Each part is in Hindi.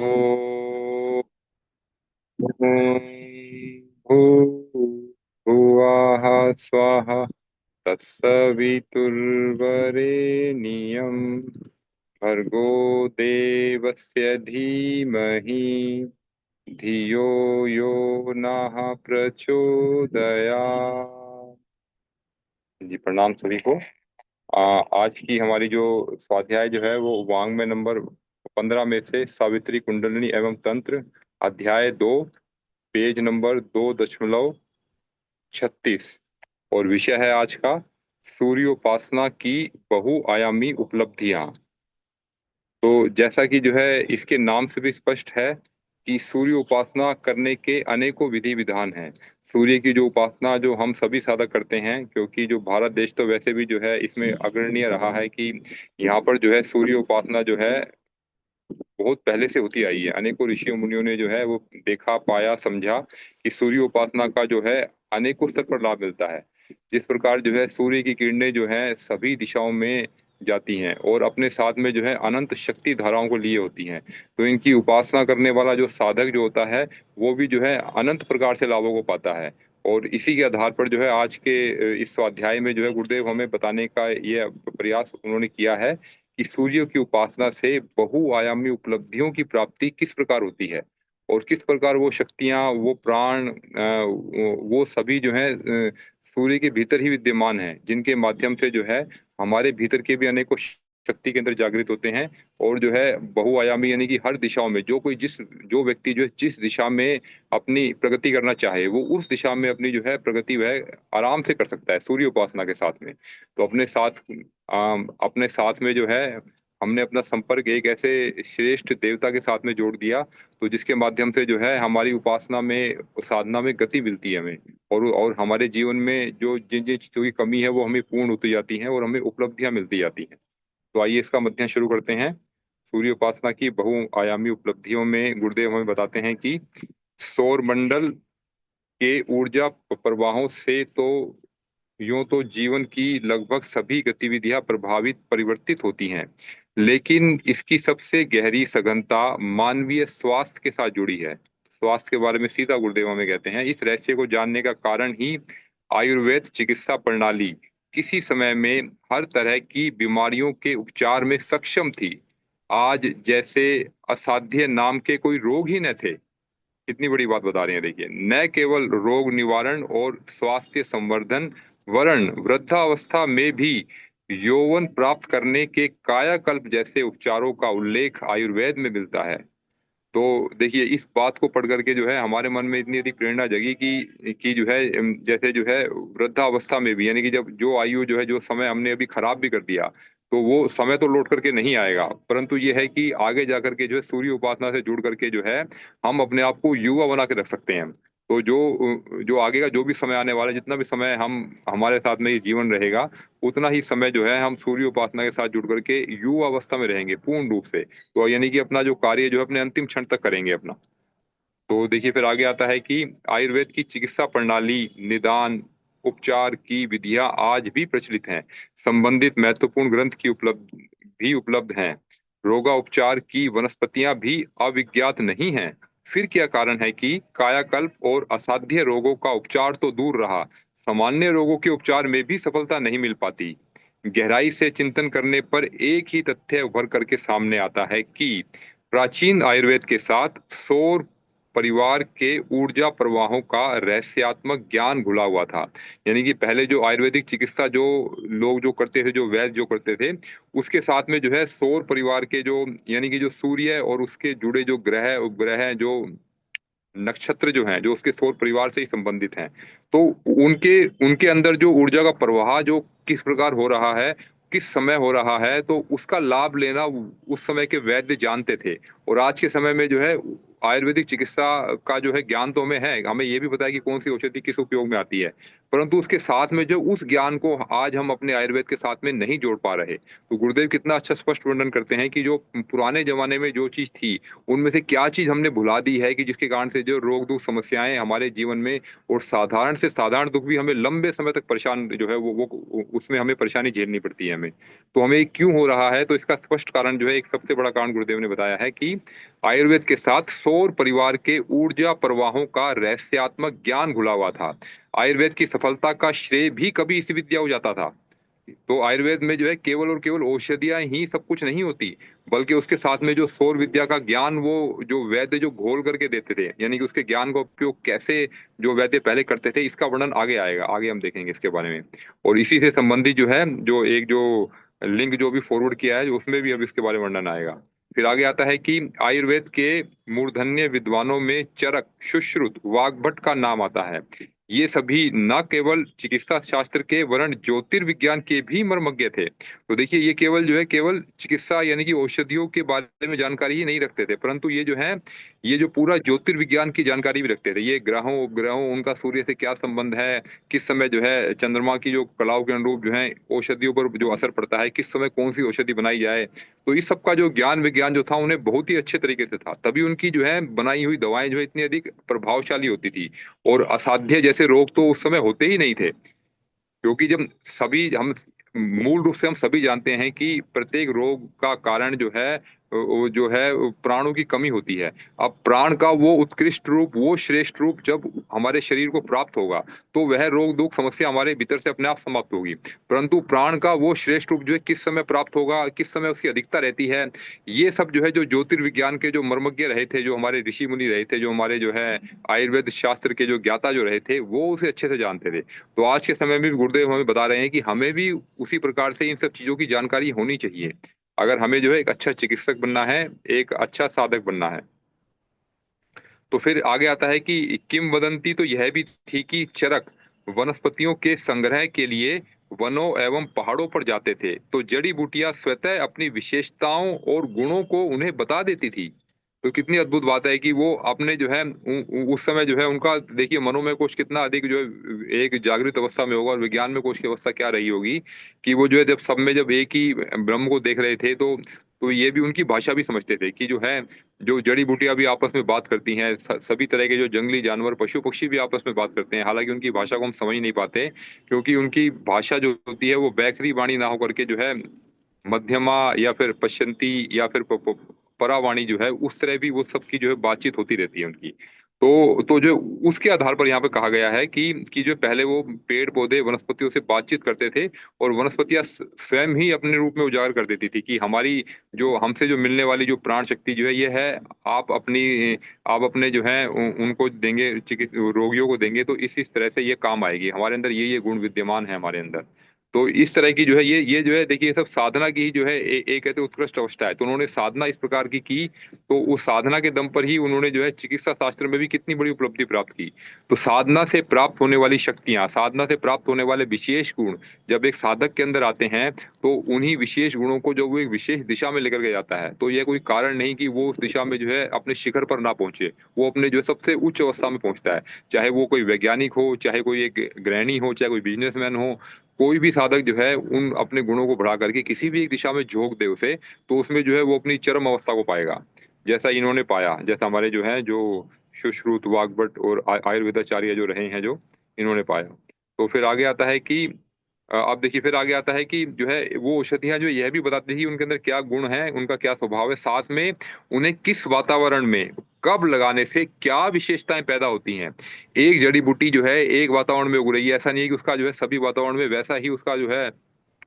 ॐ भूर्भुवः स्वः तत्सवितुर्वरेण्यं भर्गो देवस्य धीमहि धियो यो नः प्रचोदयात्। जी प्रणाम सभी को। आज की हमारी जो स्वाध्याय जो है वो वांग्मय नंबर 15 में से सावित्री कुंडलिनी एवं तंत्र, अध्याय 2, पेज नंबर 2.36, और विषय है आज का सूर्योपासना की बहुआयामी उपलब्धियां। तो जैसा कि जो है इसके नाम से भी स्पष्ट है कि सूर्य उपासना करने के अनेकों विधि विधान हैं। सूर्य की जो उपासना जो हम सभी साधक करते हैं, क्योंकि जो भारत देश तो वैसे भी जो है इसमें अग्रणीय रहा है कि यहाँ पर जो है सूर्य उपासना जो है बहुत पहले से होती आई है। अनेकों ऋषियों मुनियों ने जो है वो देखा, पाया, समझा कि सूर्य उपासना का जो है अनेकों स्तर पर लाभ मिलता है। जिस प्रकार जो है सूर्य की किरणें जो है सभी दिशाओं में जाती हैं और अपने साथ में जो है अनंत शक्ति धाराओं को लिए होती हैं, तो इनकी उपासना करने वाला जो साधक जो होता है वो भी जो है अनंत प्रकार से लाभों को पाता है। और इसी के आधार पर जो है आज के इस स्वाध्याय में जो है गुरुदेव हमें बताने का ये प्रयास उन्होंने किया है कि सूर्य की उपासना से बहुआयामी उपलब्धियों की प्राप्ति किस प्रकार होती है और किस प्रकार वो शक्तियां, वो प्राण, वो सभी जो है सूर्य के भीतर ही विद्यमान है, जिनके माध्यम से जो है हमारे भीतर के भी अनेकों शक्ति केंद्र जागृत होते हैं। और जो है बहुआयामी यानी कि हर दिशाओं में जो व्यक्ति जो है जिस दिशा में अपनी प्रगति करना चाहे वो उस दिशा में अपनी जो है प्रगति वह आराम से कर सकता है सूर्य उपासना के साथ में। तो अपने साथ में जो है हमने अपना संपर्क एक ऐसे श्रेष्ठ देवता के साथ में जोड़ दिया, तो जिसके माध्यम से जो है हमारी उपासना में, साधना में गति मिलती है हमें। और हमारे जीवन में जो जिन जिन चीजों की कमी है वो हमें पूर्ण होती जाती है और हमें उपलब्धियां मिलती जाती हैं। तो आइए इसका अध्ययन शुरू करते हैं। सूर्य उपासना की बहुआयामी उपलब्धियों में गुरुदेव हमें बताते हैं कि सौर मंडल के ऊर्जा प्रवाहों से तो यूं तो जीवन की लगभग सभी गतिविधियां प्रभावित परिवर्तित होती हैं, लेकिन इसकी सबसे गहरी सघनता मानवीय स्वास्थ्य के साथ जुड़ी है। स्वास्थ्य के बारे में सीधा गुरुदेव हमें कहते हैं, इस रहस्य को जानने का कारण ही आयुर्वेद चिकित्सा प्रणाली किसी समय में हर तरह की बीमारियों के उपचार में सक्षम थी। आज जैसे असाध्य नाम के कोई रोग ही न थे। कितनी बड़ी बात बता रहे हैं, देखिए, न केवल रोग निवारण और स्वास्थ्य संवर्धन, वरण वृद्धावस्था में भी यौवन प्राप्त करने के कायाकल्प जैसे उपचारों का उल्लेख आयुर्वेद में मिलता है। तो देखिए, इस बात को पढ़ करके जो है हमारे मन में इतनी अधिक प्रेरणा जगी कि जो है जैसे जो है वृद्धावस्था में भी, यानी कि जब जो आयु जो है, जो समय हमने अभी खराब भी कर दिया, तो वो समय तो लौट करके नहीं आएगा, परंतु ये है कि आगे जा करके जो है सूर्य उपासना से जुड़ करके जो है हम अपने आप को युवा बना के रख सकते हैं। तो जो जो आगे का जो भी समय आने वाला है, जितना भी समय हम हमारे साथ में ये जीवन रहेगा, उतना ही समय जो है हम सूर्य उपासना के साथ जुड़ करके युवा अवस्था में रहेंगे पूर्ण रूप से। तो यानी कि अपना जो कार्य जो है अपने अंतिम क्षण तक करेंगे अपना। तो देखिए, फिर आगे आता है कि आयुर्वेद की चिकित्सा प्रणाली, निदान, उपचार की विधियां आज भी प्रचलित हैं। संबंधित महत्वपूर्ण ग्रंथ भी उपलब्ध हैं। रोगा उपचार की वनस्पतियां भी अविज्ञात नहीं हैं। फिर क्या कारण है कि कायाकल्प और असाध्य रोगों का उपचार तो दूर रहा, सामान्य रोगों के उपचार में भी सफलता नहीं मिल पाती। गहराई से चिंतन करने पर एक ही तथ्य उभर करके सामने आता है कि प्राचीन आयुर्वेद के साथ सौर परिवार के ऊर्जा प्रवाहों का रहस्यात्मक ज्ञान घुला हुआ था। यानी कि पहले जो आयुर्वेदिक चिकित्सा जो लोग जो करते थे, जो वैद्य जो करते थे, उसके साथ में जो है सौर परिवार के जो, यानी कि जो सूर्य और उसके जुड़े जो ग्रह उपग्रह हैं, जो नक्षत्र जो हैं, जो उसके सौर परिवार से ही संबंधित हैं, तो उनके उनके अंदर जो ऊर्जा का प्रवाह जो किस प्रकार हो रहा है, किस समय हो रहा है, तो उसका लाभ लेना उस समय के वैद्य जानते थे। और आज के समय में जो है आयुर्वेदिक चिकित्सा का जो है ज्ञान तो हमें है, हमें ये भी पता है कि कौन सी औषधि किस उपयोग में आती है, परंतु उसके साथ में जो उस ज्ञान को आज हम अपने आयुर्वेद के साथ में नहीं जोड़ पा रहे। तो गुरुदेव कितना अच्छा स्पष्ट वर्णन करते हैं कि जो पुराने जमाने में जो चीज थी, उनमें से क्या चीज हमने भुला दी है कि जिसके कारण से जो रोग दुख समस्याएं हमारे जीवन में, और साधारण से साधारण दुख भी हमें लंबे समय तक परेशान जो है वो उसमें हमें परेशानी झेलनी पड़ती है हमें। तो हमें क्यों हो रहा है, तो इसका स्पष्ट कारण जो है, एक सबसे बड़ा कारण गुरुदेव ने बताया है कि आयुर्वेद के साथ सौर परिवार के ऊर्जा प्रवाहों का रहस्यात्मक ज्ञान घुला हुआ था। आयुर्वेद की सफलता का श्रेय भी कभी इसी विद्या को जाता था। तो आयुर्वेद में जो है केवल और केवल औषधियां ही सब कुछ नहीं होती, बल्कि उसके साथ में जो सौर विद्या का ज्ञान, वो जो वैद्य जो घोल करके देते थे, यानी कि उसके ज्ञान का उपयोग कैसे जो वैद्य पहले करते थे, इसका वर्णन आगे आएगा, आगे हम देखेंगे इसके बारे में। और इसी से संबंधित जो है, जो एक जो लिंक जो भी फॉरवर्ड किया है, उसमें भी अब इसके बारे में वर्णन आएगा। फिर आगे आता है कि आयुर्वेद के मूर्धन्य विद्वानों में चरक, सुश्रुत, वाग्भट का नाम आता है। ये सभी न केवल चिकित्सा शास्त्र के वरन ज्योतिर्विज्ञान के भी मर्मज्ञ थे। तो देखिए, ये केवल जो है केवल चिकित्सा यानी कि औषधियों के बारे में जानकारी ही नहीं रखते थे, परंतु ये जो है, ये जो पूरा ज्योतिर्विज्ञान की जानकारी भी रखते थे। ये ग्रहों ग्रहों उनका सूर्य से क्या संबंध है, किस समय जो है चंद्रमा की जो कलाओं के अनुरूप जो है औषधियों पर जो असर पड़ता है, किस समय कौन सी औषधि बनाई जाए, तो इस सब का जो ज्ञान विज्ञान जो था उन्हें बहुत ही अच्छे तरीके से था। तभी उनकी जो है बनाई हुई दवाएं जो है इतनी अधिक प्रभावशाली होती थी। और असाध्य जैसे रोग तो उस समय होते ही नहीं थे, क्योंकि जब सभी हम मूल रूप से हम सभी जानते हैं कि प्रत्येक रोग का कारण जो है वो जो है वो प्राणों की कमी होती है। अब प्राण का वो उत्कृष्ट रूप, वो श्रेष्ठ रूप जब हमारे शरीर को प्राप्त होगा, तो वह रोग दुख समस्या हमारे भीतर से अपने आप समाप्त होगी। परंतु प्राण का वो श्रेष्ठ रूप जो है किस समय प्राप्त होगा, किस समय उसकी अधिकता रहती है, ये सब जो है जो ज्योतिर्विज्ञान के जो मर्मज्ञ रहे थे, जो हमारे ऋषि मुनि रहे थे, जो हमारे जो है आयुर्वेद शास्त्र के जो ज्ञाता जो रहे थे, वो उसे अच्छे से जानते थे। तो आज के समय में भी गुरुदेव हमें बता रहे हैं कि हमें भी उसी प्रकार से इन सब चीजों की जानकारी होनी चाहिए, अगर हमें जो है एक अच्छा चिकित्सक बनना है, एक अच्छा साधक बनना है। तो फिर आगे आता है कि किंवदंती तो यह भी थी कि चरक वनस्पतियों के संग्रह के लिए वनों एवं पहाड़ों पर जाते थे, तो जड़ी बूटियां स्वतः अपनी विशेषताओं और गुणों को उन्हें बता देती थी। तो कितनी अद्भुत बात है कि वो अपने जो है उस समय जो है उनका देखिए मनोमय कोश कितना अधिक जो है एक जागृत अवस्था में होगा, और विज्ञान में कोश की अवस्था क्या रही होगी, कि वो जो है जब सब में जब एक ही ब्रह्म को देख रहे थे, तो ये भी उनकी भाषा भी समझते थे कि जो है जो जड़ी बूटियां भी आपस में बात करती हैं, सभी तरह के जो जंगली जानवर पशु पक्षी भी आपस में बात करते हैं। हालांकि उनकी भाषा को हम समझ नहीं पाते, क्योंकि उनकी भाषा जो होती है वो बैखरी वाणी ना होकर के जो है मध्यमा या फिर पश्चंती या फिर परावाणी जो है, उस तरह भी वो सबकी जो है बातचीत होती रहती है उनकी। तो जो उसके आधार पर यहाँ पे कहा गया है कि जो पहले वो पेड़ पौधे वनस्पतियों से बातचीत करते थे, और वनस्पतियां स्वयं ही अपने रूप में उजागर कर देती थी कि हमारी जो हमसे जो मिलने वाली जो प्राण शक्ति जो है ये है, आप अपनी आप अपने जो है उनको देंगे, चिकित्स रोगियों को देंगे, तो इस तरह से ये काम आएगी, हमारे अंदर ये गुण विद्यमान है हमारे अंदर। तो इस तरह की जो है ये जो है देखिए, ये सब साधना की ही जो है एक कहते हैं उत्कृष्ट अवस्था है। तो उन्होंने साधना इस प्रकार की, तो उस साधना के दम पर ही उन्होंने जो है चिकित्सा शास्त्र में भी कितनी बड़ी उपलब्धि प्राप्त की। तो साधना से प्राप्त होने वाली शक्तियां, साधना से प्राप्त होने वाले विशेष गुण जब एक साधक के अंदर आते हैं, तो उन्हीं विशेष गुणों को जो वो एक विशेष दिशा में लेकर के जाता है, तो यह कोई कारण नहीं कि वो उस दिशा में जो है अपने शिखर पर ना पहुंचे, वो अपने जो है सबसे उच्च अवस्था में पहुंचता है। चाहे वो कोई वैज्ञानिक हो, चाहे कोई एक गृहिणी हो, चाहे कोई बिजनेसमैन हो, कोई भी साधक जो है उन अपने गुणों को बढ़ा करके किसी भी एक दिशा में झोंक दे उसे, तो उसमें जो है वो अपनी चरम अवस्था को पाएगा, जैसा इन्होंने पाया, जैसा हमारे जो है जो सुश्रुत, वाग्भट और आयुर्वेदाचार्य जो रहे हैं, जो इन्होंने पाया। तो फिर आगे आता है कि अब देखिए, फिर आगे आता है कि जो है वो औषधियां जो यह भी बताती है कि उनके अंदर क्या गुण है, उनका क्या स्वभाव है, साथ में उन्हें किस वातावरण में कब लगाने से क्या विशेषताएं पैदा होती हैं। एक जड़ी बूटी जो है एक वातावरण में उग रही है, ऐसा नहीं है कि उसका जो है सभी वातावरण में वैसा ही उसका जो है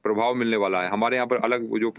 प्रभाव मिलने वाला है। हमारे यहाँ पर अलग जो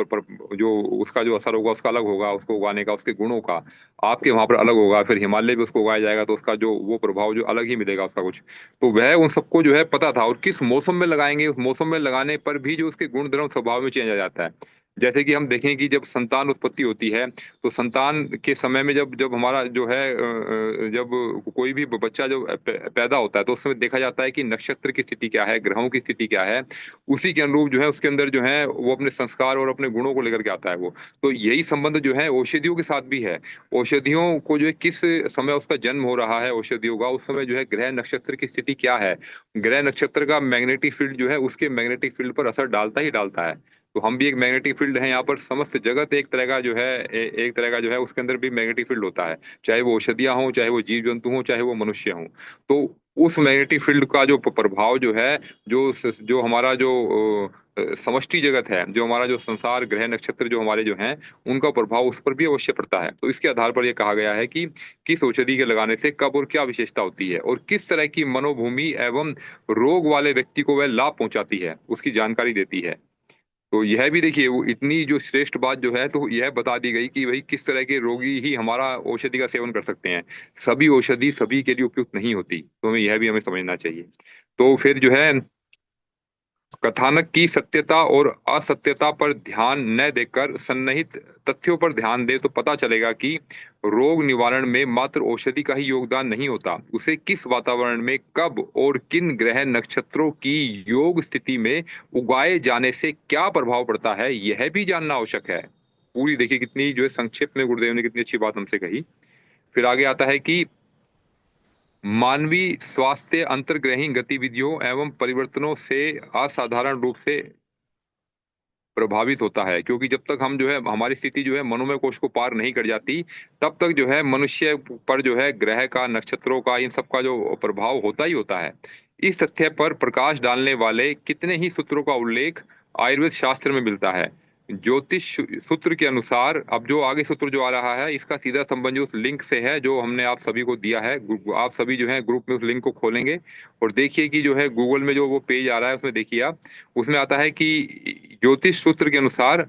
जो उसका जो असर होगा उसका अलग होगा, उसको उगाने का, उसके गुणों का। आपके वहां पर अलग होगा, फिर हिमालय भी उसको उगाया जाएगा, तो उसका जो वो प्रभाव जो अलग ही मिलेगा उसका कुछ। तो वह उन सबको जो है पता था, और किस मौसम में लगाएंगे, उस मौसम में लगाने पर भी जो उसके गुण धर्म स्वभाव में चेंज आ जाता है। जैसे कि हम देखें कि जब संतान उत्पत्ति होती है, तो संतान के समय में जब जब हमारा जो है जब कोई भी बच्चा जो पैदा होता है, तो उस समय देखा जाता है कि नक्षत्र की स्थिति क्या है, ग्रहों की स्थिति क्या है। उसी के अनुरूप जो है उसके अंदर जो है वो अपने संस्कार और अपने गुणों को लेकर के आता है वो। तो यही संबंध जो है औषधियों के साथ भी है। औषधियों को जो है किस समय उसका जन्म हो रहा है औषधियों का, उस समय जो है ग्रह नक्षत्र की स्थिति क्या है। ग्रह नक्षत्र का मैग्नेटिक फील्ड जो है उसके मैग्नेटिक फील्ड पर असर डालता ही डालता है। तो हम भी एक मैग्नेटिक फील्ड है यहाँ पर, समस्त जगत एक तरह का जो है एक तरह का जो है उसके अंदर भी मैग्नेटिक फील्ड होता है। चाहे वो औषधियां हों, चाहे वो जीव जंतु हों, चाहे वो मनुष्य हों। तो उस मैग्नेटिक फील्ड का जो प्रभाव जो है, जो हमारा जो समष्टि जगत है, जो हमारा जो संसार ग्रह नक्षत्र जो हमारे जो हैं, उनका प्रभाव उस पर भी अवश्य पड़ता है। तो इसके आधार पर यह कहा गया है कि किस औषधि के लगाने से कब और क्या विशेषता होती है और किस तरह की मनोभूमि एवं रोग वाले व्यक्ति को वह लाभ पहुंचाती है, उसकी जानकारी देती है। तो यह भी देखिए, वो इतनी जो श्रेष्ठ बात जो है, तो यह बता दी गई कि भाई किस तरह के रोगी ही हमारा औषधि का सेवन कर सकते हैं। सभी औषधि सभी के लिए उपयुक्त नहीं होती, तो हमें समझना चाहिए। तो फिर जो है कथानक की सत्यता और असत्यता पर ध्यान न देकर सन्निहित तथ्यों पर ध्यान दे तो पता चलेगा कि रोग निवारण में मात्र औषधि का ही योगदान नहीं होता। उसे किस वातावरण में कब और किन ग्रह नक्षत्रों की योग स्थिति में उगाए जाने से क्या प्रभाव पड़ता है, यह भी जानना आवश्यक है। पूरी देखिए कितनी जो है संक्षिप्त में गुरुदेव ने कितनी अच्छी बात हमसे कही। फिर आगे आता है कि मानवीय स्वास्थ्य अंतर्ग्रही गतिविधियों एवं परिवर्तनों से असाधारण रूप से प्रभावित होता है, क्योंकि जब तक हम जो है हमारी स्थिति जो है मनोमय कोश को पार नहीं कर जाती, तब तक जो है मनुष्य पर जो है ग्रह का, नक्षत्रों का, इन सब का जो प्रभाव होता ही होता है। इस तथ्य पर प्रकाश डालने वाले कितने ही सूत्रों का उल्लेख आयुर्वेद शास्त्र में मिलता है। ज्योतिष सूत्र के अनुसार, अब जो आगे सूत्र जो आ रहा है, इसका सीधा संबंध जो उस लिंक से है जो हमने आप सभी को दिया है। आप सभी जो है ग्रुप में उस लिंक को खोलेंगे और देखिए कि जो है गूगल में जो वो पेज आ रहा है उसमें देखिए आप, उसमें आता है कि ज्योतिष सूत्र के अनुसार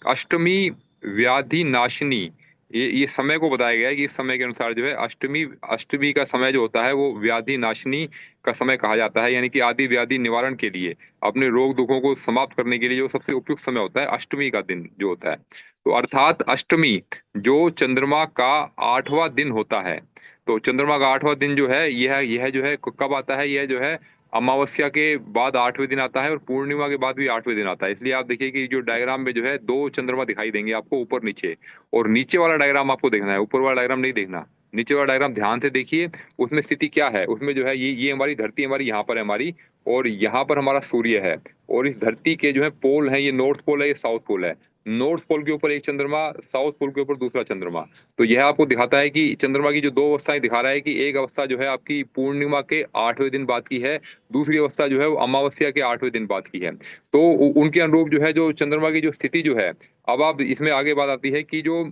अष्टमी व्याधि नाशिनी, ये समय को बताया गया है कि इस समय के अनुसार जो है अष्टमी अष्टमी का समय जो होता है वो व्याधि नाशिनी का समय कहा जाता है, यानी कि आदि व्याधि निवारण के लिए, अपने रोग दुखों को समाप्त करने के लिए जो सबसे उपयुक्त समय होता है अष्टमी का दिन जो होता है। तो अर्थात अष्टमी जो चंद्रमा का 8वां दिन होता है। तो चंद्रमा का 8वां दिन जो है यह जो है कब आता है, यह जो है अमावस्या के बाद 8वें दिन आता है और पूर्णिमा के बाद भी 8वें दिन आता है। इसलिए आप देखिए कि जो डायग्राम में जो है दो चंद्रमा दिखाई देंगे आपको, ऊपर नीचे। और नीचे वाला डायग्राम आपको देखना है, ऊपर वाला डायग्राम नहीं देखना। नीचे वाला डायग्राम ध्यान से देखिए, उसमें स्थिति क्या है। उसमें जो है ये हमारी धरती हमारी यहाँ पर है हमारी, और यहाँ पर हमारा सूर्य है। और इस धरती के जो है पोल है, ये नॉर्थ पोल है, ये साउथ पोल है। नॉर्थ पोल के ऊपर एक चंद्रमा, साउथ पोल के ऊपर दूसरा चंद्रमा। तो यह आपको दिखाता है कि चंद्रमा की जो दो अवस्थाएं दिखा रहा है कि एक अवस्था जो है आपकी पूर्णिमा के 8वें दिन बाद की है, दूसरी अवस्था जो है वो अमावस्या के 8वें दिन बाद की है। तो उनके अनुरूप जो है जो चंद्रमा की जो स्थिति जो है, अब आप इसमें आगे बात आती है कि जो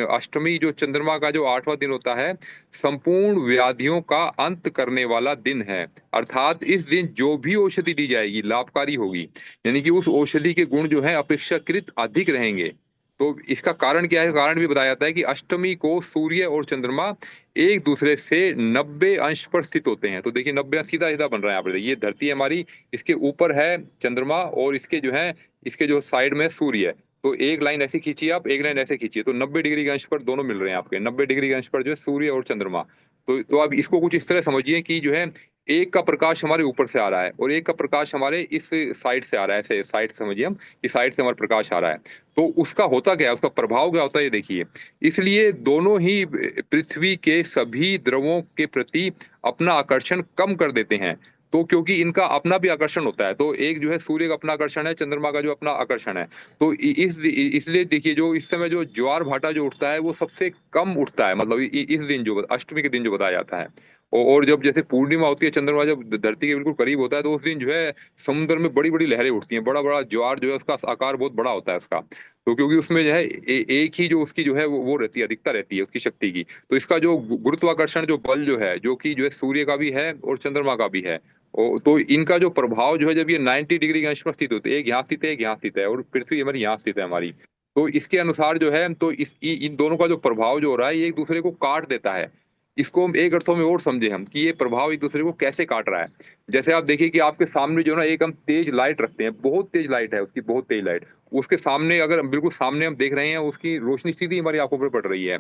अष्टमी जो चंद्रमा का जो 8वां दिन होता है, संपूर्ण व्याधियों का अंत करने वाला दिन है। अर्थात इस दिन जो भी औषधि दी जाएगी लाभकारी होगी, यानी कि उस औषधि के गुण जो है अपेक्षाकृत अधिक रहेंगे। तो इसका कारण क्या है, कारण भी बताया जाता है कि अष्टमी को सूर्य और चंद्रमा एक दूसरे से 90 अंश पर स्थित होते हैं। तो देखिए 90 सीधा सीधा बन रहा है यहाँ पर, ये धरती है हमारी, इसके ऊपर है चंद्रमा और इसके जो है इसके जो साइड में सूर्य है। तो एक लाइन ऐसे खींचिए आप, एक लाइन ऐसे खींचिए, तो 90 डिग्री के अंश पर दोनों मिल रहे हैं आपके, 90 डिग्री के अंश पर जो है सूर्य और चंद्रमा। तो आप इसको कुछ इस तरह समझिए कि जो है एक का प्रकाश हमारे ऊपर से आ रहा है और एक का प्रकाश हमारे इस साइड से आ रहा है, ऐसे साइड समझिए हम, इस साइड से हमारा प्रकाश आ रहा है। तो उसका होता क्या है, उसका प्रभाव क्या होता है, ये देखिए। इसलिए दोनों ही पृथ्वी के सभी द्रवों के प्रति अपना आकर्षण कम कर देते हैं। तो क्योंकि इनका अपना भी आकर्षण होता है, तो एक जो है सूर्य का अपना आकर्षण है, चंद्रमा का जो अपना आकर्षण है। तो इसलिए देखिए जो इस समय जो ज्वार भाटा जो उठता है वो सबसे कम उठता है, मतलब इस दिन जो अष्टमी के दिन जो बताया जाता है। और जब जैसे पूर्णिमा होती है, चंद्रमा जब धरती के बिल्कुल करीब होता है, तो उस दिन जो है समुद्र में बड़ी बड़ी लहरें उठती हैं, बड़ा बड़ा ज्वार जो है उसका आकार बहुत बड़ा होता है उसका। तो क्योंकि उसमें जो है एक ही जो उसकी जो है वो रहती है, अधिकता रहती है उसकी शक्ति की। तो इसका जो गुरुत्वाकर्षण जो बल जो है, जो कि जो है सूर्य का भी है और चंद्रमा का भी है। तो इनका जो प्रभाव जो है, जब ये 90 डिग्री के अंश में स्थित होते हैं, एक यहाँ स्थित है, एक यहाँ स्थित है, और पृथ्वी हमारी यहाँ स्थित है हमारी। तो इसके अनुसार जो है, तो इन दोनों का जो प्रभाव जो हो रहा है, ये एक दूसरे को काट देता है। इसको हम एक अर्थों में और समझे हम कि ये प्रभाव एक दूसरे को कैसे काट रहा है। जैसे आप देखिए कि आपके सामने जो है ना एक हम तेज लाइट रखते हैं, बहुत तेज लाइट है उसकी, बहुत तेज लाइट, उसके सामने अगर हम बिल्कुल सामने हम देख रहे हैं, उसकी रोशनी सीधी हमारी आंखों पर पड़ रही है,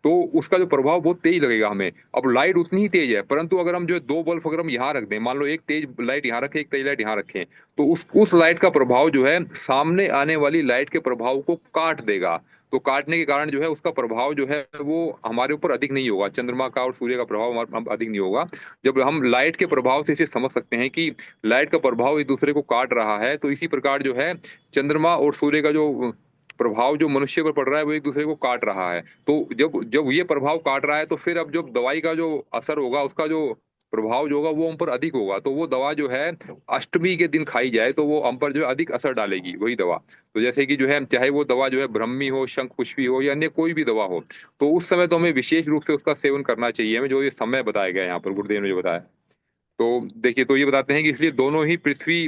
तो उसका जो प्रभाव बहुत तेज लगेगा हमें। अब लाइट उतनी ही तेज है, परंतु अगर हम जो है दो बल्ब अगर हम यहाँ रख दें, मान लो एक तेज लाइट यहाँ रखें, एक तेज लाइट यहाँ रखें, तो उस लाइट का प्रभाव जो है सामने आने वाली लाइट के प्रभाव को काट देगा। तो काटने के कारण जो है उसका प्रभाव जो है वो हमारे ऊपर अधिक नहीं होगा, चंद्रमा का और सूर्य का प्रभाव हमारे हम अधिक नहीं होगा। जब हम लाइट के प्रभाव से इसे समझ सकते हैं कि लाइट का प्रभाव एक दूसरे को काट रहा है, तो इसी प्रकार जो है चंद्रमा और सूर्य का जो प्रभाव जो मनुष्य पर पड़ रहा है वो एक दूसरे को काट रहा है। तो जब जब ये प्रभाव काट रहा है, तो फिर अब जो दवाई का जो असर होगा, उसका जो प्रभाव जो होगा वो हम पर अधिक होगा। तो वो दवा जो है अष्टमी के दिन खाई जाए तो वो हम पर जो है अधिक असर डालेगी वही दवा। तो जैसे कि जो है चाहे वो दवा जो है ब्रह्मी हो, शंख पुष्पी हो, या अन्य कोई भी दवा हो, तो उस समय तो हमें विशेष रूप से उसका सेवन करना चाहिए हमें, जो ये समय बताया गया है यहाँ पर गुरुदेव ने जो बताया। तो देखिए, तो ये बताते हैं कि इसलिए दोनों ही पृथ्वी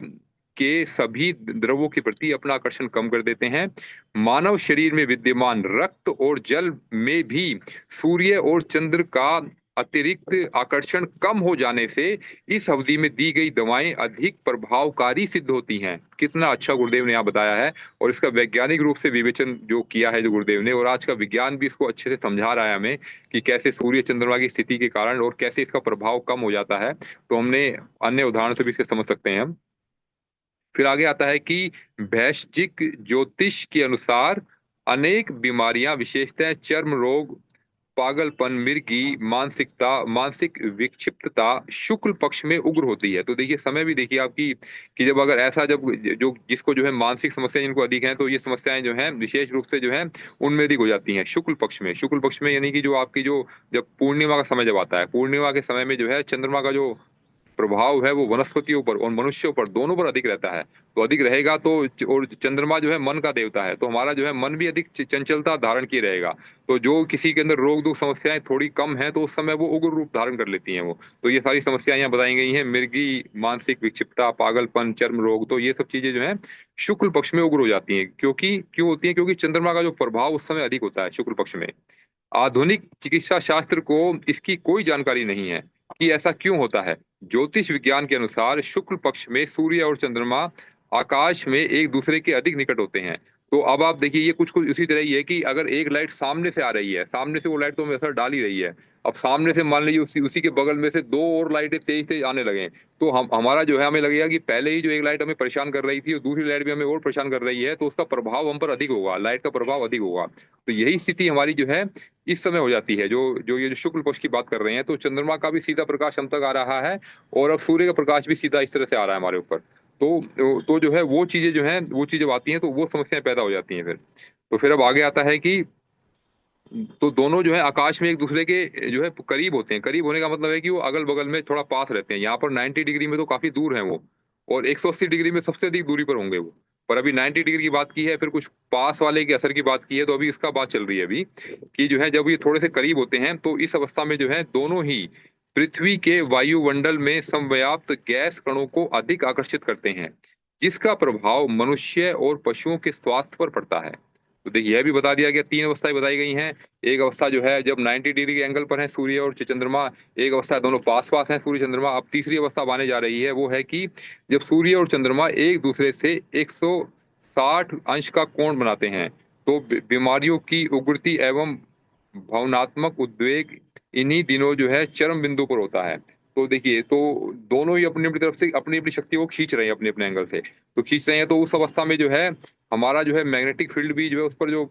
के सभी द्रवों के प्रति अपना आकर्षण कम कर देते हैं। मानव शरीर में विद्यमान रक्त और जल में भी सूर्य और चंद्र का अतिरिक्त आकर्षण कम हो जाने से इस अवधि में दी गई दवाएं अधिक प्रभावकारी सिद्ध होती हैं। कितना अच्छा गुरुदेव ने यहाँ बताया है, और इसका वैज्ञानिक रूप से विवेचन जो किया है जो गुरुदेव ने, और आज का विज्ञान भी इसको अच्छे से समझा रहा है हमें कि कैसे सूर्य चंद्रमा की स्थिति के कारण और कैसे इसका प्रभाव कम हो जाता है। तो हमने अन्य उदाहरण से भी इसे समझ सकते हैं हम। फिर आगे आता है कि वैश्विक ज्योतिष के अनुसार अनेक बीमारियां, विशेषतः चर्म रोग, पागलपन, मिर्गी, मानसिक विक्षिप्तता शुक्ल पक्ष में उग्र होती है। तो देखिए समय भी देखिए आपकी कि जब अगर ऐसा जब जो जिसको जो है मानसिक समस्या जिनको अधिक है, तो ये समस्याएं जो है विशेष रूप से जो है उनमें अधिक हो जाती हैं शुक्ल पक्ष में। शुक्ल पक्ष में यानी कि जो आपकी जो जब पूर्णिमा का समय जब आता है, पूर्णिमा के समय में जो है चंद्रमा का जो प्रभाव है वो वनस्पतियों पर और मनुष्यों पर दोनों पर अधिक रहता है। तो अधिक रहेगा तो और चंद्रमा जो है मन का देवता है, तो हमारा जो है मन भी अधिक चंचलता धारण किए रहेगा। तो जो किसी के अंदर रोग दुख समस्याएं थोड़ी कम है, तो उस समय वो उग्र रूप धारण कर लेती हैं वो। तो ये सारी समस्याएं यहाँ बताई गई हैं, मिर्गी, मानसिक विक्षिप्तता, पागलपन, चर्म रोग, तो ये सब चीजें जो है शुक्ल पक्ष में उग्र हो जाती हैं। क्यों होती है? क्योंकि चंद्रमा का जो प्रभाव उस समय अधिक होता है शुक्ल पक्ष में। आधुनिक चिकित्सा शास्त्र को इसकी कोई जानकारी नहीं है कि ऐसा क्यों होता है। ज्योतिष विज्ञान के अनुसार शुक्ल पक्ष में सूर्य और चंद्रमा आकाश में एक दूसरे के अधिक निकट होते हैं। तो अब आप देखिए ये कुछ कुछ इसी तरह ही है कि अगर एक लाइट सामने से आ रही है, सामने से वो लाइट तो हमें असर डाल ही रही है। अब सामने से मान लीजिए उसी उसी के बगल में से दो और लाइटें तेज तेज आने लगे, तो हम हमारा जो है हमें लगेगा कि पहले ही जो एक लाइट हमें परेशान कर रही थी और दूसरी लाइट भी हमें और परेशान कर रही है, तो उसका प्रभाव हम पर अधिक होगा, लाइट का प्रभाव अधिक होगा। तो यही स्थिति हमारी जो है इस समय हो जाती है। जो जो ये जो शुक्ल पक्ष की बात कर रहे हैं, तो चंद्रमा का भी सीधा प्रकाश हम तक आ रहा है, और अब सूर्य का प्रकाश भी सीधा इस तरह से आ रहा है हमारे ऊपर। तो जो है वो चीजें जो है वो चीजें आती हैं, तो वो समस्याएं पैदा हो जाती हैं फिर। तो फिर अब आगे आता है कि तो दोनों जो है आकाश में एक दूसरे के जो है करीब होते हैं। करीब होने का मतलब है कि वो अगल बगल में थोड़ा पास रहते हैं। यहाँ पर 90 डिग्री में तो काफी दूर है वो, और 180 डिग्री में सबसे अधिक दूरी पर होंगे वो। पर अभी 90 डिग्री की बात की है, फिर कुछ पास वाले के असर की बात की है, तो अभी इसका बात चल रही है अभी कि जो है जब ये थोड़े से करीब होते हैं, तो इस अवस्था में जो है दोनों ही पृथ्वी के वायुमंडल में समव्याप्त गैस कणों को अधिक आकर्षित करते हैं, जिसका प्रभाव मनुष्य और पशुओं के स्वास्थ्य पर पड़ता है। तो देखिए यह भी बता दिया गया, तीन अवस्थाएं बताई गई हैं। एक अवस्था जो है जब 90 डिग्री के एंगल पर है सूर्य और चंद्रमा, एक अवस्था दोनों पास पास हैं सूर्य चंद्रमा। अब तीसरी अवस्था आने जा रही है, वो है कि जब सूर्य और चंद्रमा एक दूसरे से 160 अंश का कोण बनाते हैं, तो बीमारियों की उग्रति एवं भावनात्मक उद्वेग इन्हीं दिनों जो है चरम बिंदु पर होता है। तो देखिए, तो दोनों ही अपनी अपनी तरफ से अपनी अपनी शक्ति को खींच रहे हैं अपने अपने एंगल से, तो खींच रहे हैं। तो उस अवस्था में जो है हमारा जो है मैग्नेटिक फील्ड भी जो है उस पर जो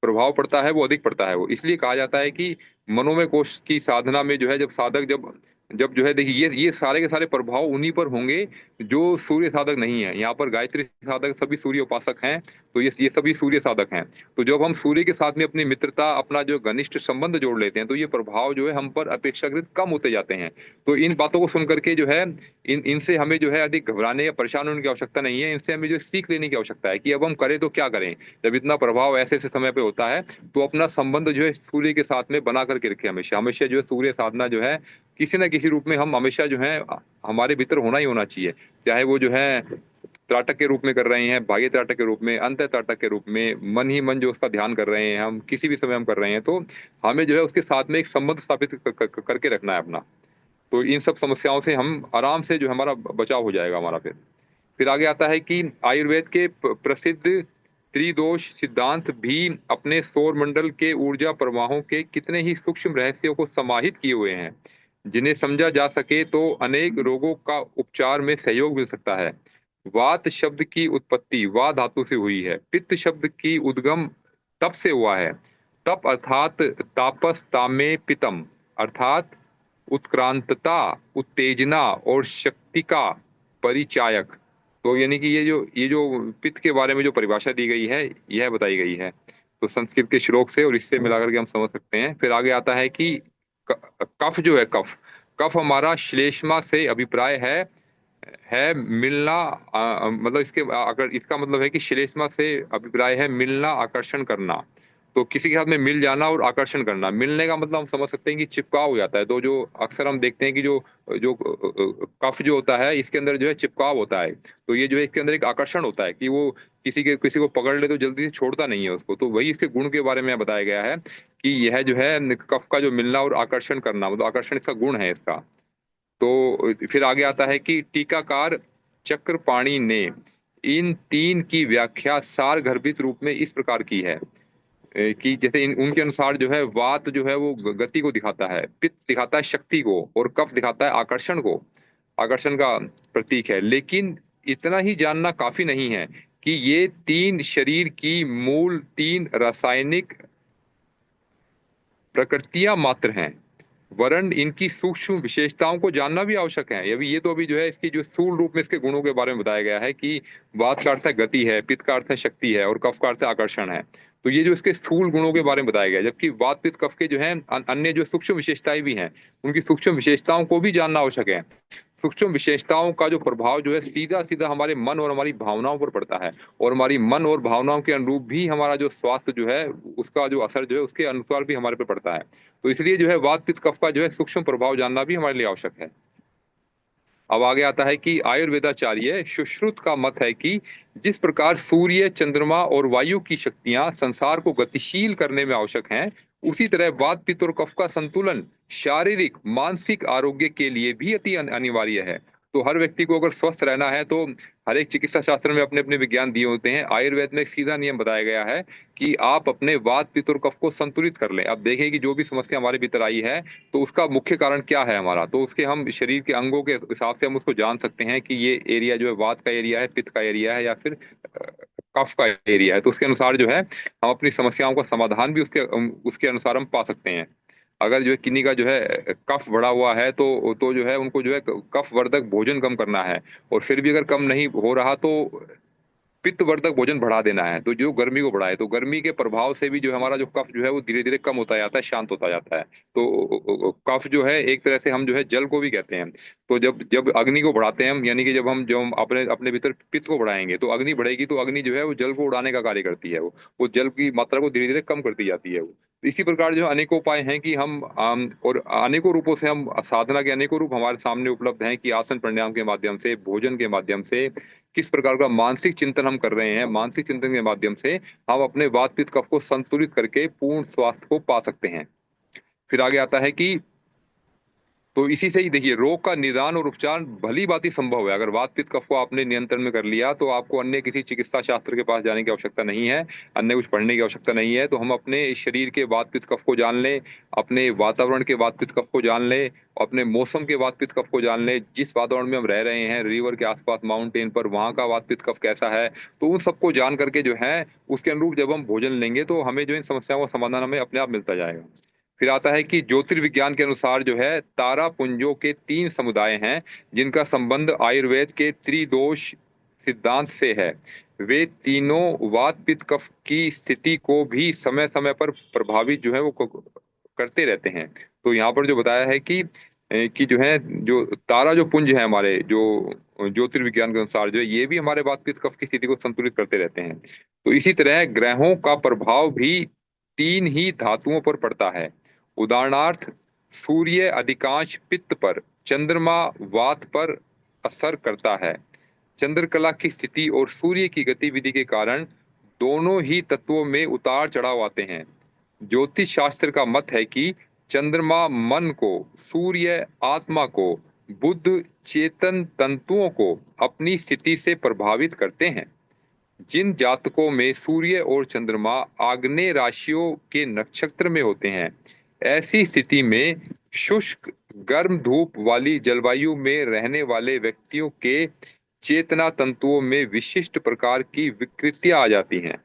प्रभाव पड़ता है वो अधिक पड़ता है। वो इसलिए कहा जाता है कि मनोमय कोश की साधना में जो है जब साधक जब जब जो है देखिए ये सारे के सारे प्रभाव उन्हीं पर होंगे जो सूर्य साधक नहीं है। यहाँ पर गायत्री साधक सभी सूर्य उपासक हैं, तो ये सभी सूर्य साधक हैं। तो जब हम सूर्य के साथ में अपनी मित्रता, अपना जो घनिष्ठ संबंध जोड़ लेते हैं, तो ये प्रभाव जो है हम पर अपेक्षाकृत कम होते जाते हैं। तो इन बातों को सुन करके जो है इनसे हमें जो है अधिक घबराने या परेशान होने की आवश्यकता नहीं है। इनसे हमें जो सीख लेने की आवश्यकता है कि अब हम करें तो क्या करें। जब इतना प्रभाव ऐसे ऐसे समय पे होता है, तो अपना संबंध जो है सूर्य के साथ में बना करके रखे। हमेशा हमेशा जो है सूर्य साधना जो है किसी न किसी रूप में हम हमेशा जो है हमारे भीतर होना ही होना चाहिए। चाहे वो जो है त्राटक के रूप में कर रहे हैं, बाह्य त्राटक के रूप में, अंतः त्राटक के रूप में, मन ही मन जो उसका ध्यान कर रहे हैं, हम किसी भी समय हम कर रहे हैं, तो हमें जो है उसके साथ में एक संबंध स्थापित करके रखना है अपना। तो इन सब समस्याओं से हम आराम से जो हमारा बचाव हो जाएगा हमारा। फिर आगे आता है कि आयुर्वेद के प्रसिद्ध त्रिदोष सिद्धांत भी अपने सौर मंडल के ऊर्जा प्रवाहों के कितने ही सूक्ष्म रहस्यों को समाहित किए हुए हैं, जिन्हें समझा जा सके तो अनेक रोगों का उपचार में सहयोग मिल सकता है। वात शब्द की उत्पत्ति वा धातु से हुई है। पित्त शब्द की उद्गम तप से हुआ है। तप अर्थात तापस तामे पितम, अर्थात उत्क्रांतता, उत्तेजना और शक्ति का परिचायक। तो यानी कि ये जो पित्त के बारे में जो परिभाषा दी गई है, यह बताई गई है तो संस्कृत के श्लोक से, और इससे मिलाकर के हम समझ सकते हैं। फिर आगे आता है कि कफ जो है, कफ कफ हमारा श्लेष्मा से अभिप्राय है मिलना, मतलब इसके अगर इसका मतलब है कि श्लेष्मा से अभिप्राय है मिलना, आकर्षण करना। तो किसी के साथ में मिल जाना और आकर्षण करना, मिलने का मतलब हम समझ सकते हैं कि चिपकाव हो जाता है। तो जो अक्सर हम देखते हैं कि जो जो कफ जो होता है, इसके अंदर जो है चिपकाव होता है। तो ये जो है इसके अंदर एक आकर्षण होता है कि वो किसी को पकड़ ले तो जल्दी से छोड़ता नहीं है उसको। तो वही इसके गुण के बारे में बताया गया है कि यह जो है कफ का जो मिलना और आकर्षण करना, मतलब आकर्षण इसका गुण है इसका। तो फिर आगे आता है कि टीकाकार चक्रपाणि ने इन तीन की व्याख्या सारगर्भित रूप में इस प्रकार की है कि जैसे उनके अनुसार जो है वात जो है वो गति को दिखाता है, पित्त दिखाता है शक्ति को, और कफ दिखाता है आकर्षण को, आकर्षण का प्रतीक है। लेकिन इतना ही जानना काफी नहीं है कि ये तीन शरीर की मूल तीन रासायनिक प्रकृतियां मात्र हैं, वरन इनकी सूक्ष्म विशेषताओं को जानना भी आवश्यक है। अभी ये तो अभी जो है इसकी जो स्थूल रूप में इसके गुणों के बारे में बताया गया है कि वात का अर्थ है गति है, पित्त का अर्थ है शक्ति है, और कफ का अर्थ है आकर्षण है। तो ये जो इसके स्थूल गुणों के बारे में बताया गया है, जबकि वात पित्त कफ के जो है अन्य जो सूक्ष्म विशेषताएं भी हैं, उनकी सूक्ष्म विशेषताओं को भी जानना आवश्यक है। सूक्ष्म विशेषताओं का जो प्रभाव जो है सीधा सीधा हमारे मन और हमारी भावनाओं पर पड़ता है, और हमारी मन और भावनाओं के अनुरूप भी हमारा जो स्वास्थ्य जो है उसका जो असर जो है उसके अनुसार भी हमारे पे पड़ता है। तो इसलिए जो है वात पित्त कफ का जो है सूक्ष्म प्रभाव जानना भी हमारे लिए आवश्यक है। अब आगे आता है कि आयुर्वेदाचार्य सुश्रुत का मत है कि जिस प्रकार सूर्य, चंद्रमा और वायु की शक्तियां संसार को गतिशील करने में आवश्यक हैं, उसी तरह वात पित्त और कफ का संतुलन शारीरिक मानसिक आरोग्य के लिए भी अति अनिवार्य है। तो हर व्यक्ति को अगर स्वस्थ रहना है तो हर एक चिकित्सा शास्त्र में अपने अपने विज्ञान दिए होते हैं। आयुर्वेद में एक सीधा नियम बताया गया है कि आप अपने वात पित्त और कफ को संतुलित कर लें। अब देखें कि जो भी समस्या हमारे भीतर आई है तो उसका मुख्य कारण क्या है हमारा, तो उसके हम शरीर के अंगों के हिसाब से हम उसको जान सकते हैं कि ये एरिया जो है वात का एरिया है, पित्त का एरिया है, या फिर कफ का एरिया है। तो उसके अनुसार जो है हम अपनी समस्याओं का समाधान भी उसके उसके अनुसार हम पा सकते हैं। अगर जो है किन्हीं का जो है कफ बढ़ा हुआ है तो जो है उनको जो है कफ वर्धक भोजन कम करना है, और फिर भी अगर कम नहीं हो रहा तो पित्तवर्धक भोजन बढ़ा देना है, तो जो गर्मी को बढ़ाए। तो गर्मी के प्रभाव से भी जो हमारा जो कफ जो है वो धीरे धीरे कम होता जाता है, शांत होता जाता है। तो कफ जो है एक तरह से हम जो है जल को भी कहते हैं। तो जब जब अग्नि को बढ़ाते हैं हम, यानी कि जब हम अपने अपने भीतर पित्त को बढ़ाएंगे तो अग्नि बढ़ेगी, तो अग्नि जो है वो जल को उड़ाने का कार्य करती है। वो जल की मात्रा को धीरे धीरे कम करती जाती है वो। तो इसी प्रकार जो अनेकों उपाय हैं कि हम और अनेकों रूपों से हम साधना के अनेकों रूप हमारे सामने उपलब्ध हैं कि आसन प्राणायाम के माध्यम से, भोजन के माध्यम से, किस प्रकार का मानसिक चिंतन हम कर रहे हैं, मानसिक चिंतन के माध्यम से हम अपने वात पित्त कफ को संतुलित करके पूर्ण स्वास्थ्य को पा सकते हैं। फिर आगे आता है कि तो इसी से ही देखिए रोग का निदान और उपचार भली भांति संभव है। अगर वात पित्त कफ को आपने नियंत्रण में कर लिया तो आपको अन्य किसी चिकित्सा शास्त्र के पास जाने की आवश्यकता नहीं है, अन्य कुछ पढ़ने की आवश्यकता नहीं है। तो हम अपने शरीर के वात पित्त कफ को जान लें, अपने वातावरण के वात पित्त कफ को जान लें, अपने मौसम के वात पित्त कफ को जान लें, जिस वातावरण में हम रह रहे हैं, रिवर के आसपास, माउंटेन पर, वहां का वात पित्त कफ कैसा है, तो उन सबको जान करके जो है उसके अनुरूप जब हम भोजन लेंगे तो हमें जो इन समस्याओं का समाधान हमें अपने आप मिलता जाएगा। फिर आता है कि ज्योतिर्विज्ञान के अनुसार जो है तारा पुंजों के तीन समुदाय हैं जिनका संबंध आयुर्वेद के त्रिदोष सिद्धांत से है। वे तीनों वात पित्त कफ की स्थिति को भी समय समय पर प्रभावित जो है वो करते रहते हैं। तो यहाँ पर जो बताया है कि जो है जो तारा जो पुंज है हमारे जो ज्योतिर्विज्ञान के अनुसार जो है ये भी हमारे वात पित्त कफ की स्थिति को संतुलित करते रहते हैं। तो इसी तरह ग्रहों का प्रभाव भी तीन ही धातुओं पर पड़ता है। उदाहरणार्थ सूर्य अधिकांश पित्त पर, चंद्रमा वात पर असर करता है, चंद्रकला की स्थिति और सूर्य की गतिविधि के कारण दोनों ही तत्वों में उतार चढ़ाव आते हैं। ज्योतिष शास्त्र का मत है कि चंद्रमा मन को, सूर्य आत्मा को, बुध चेतन तंतुओं को अपनी स्थिति से प्रभावित करते हैं। जिन जातकों में सूर्य और चंद्रमा आग्नेय राशियों के नक्षत्र में होते हैं, ऐसी स्थिति में शुष्क गर्म धूप वाली जलवायु में रहने वाले व्यक्तियों के चेतना तंतुओं में विशिष्ट प्रकार की विकृतियां आ जाती हैं।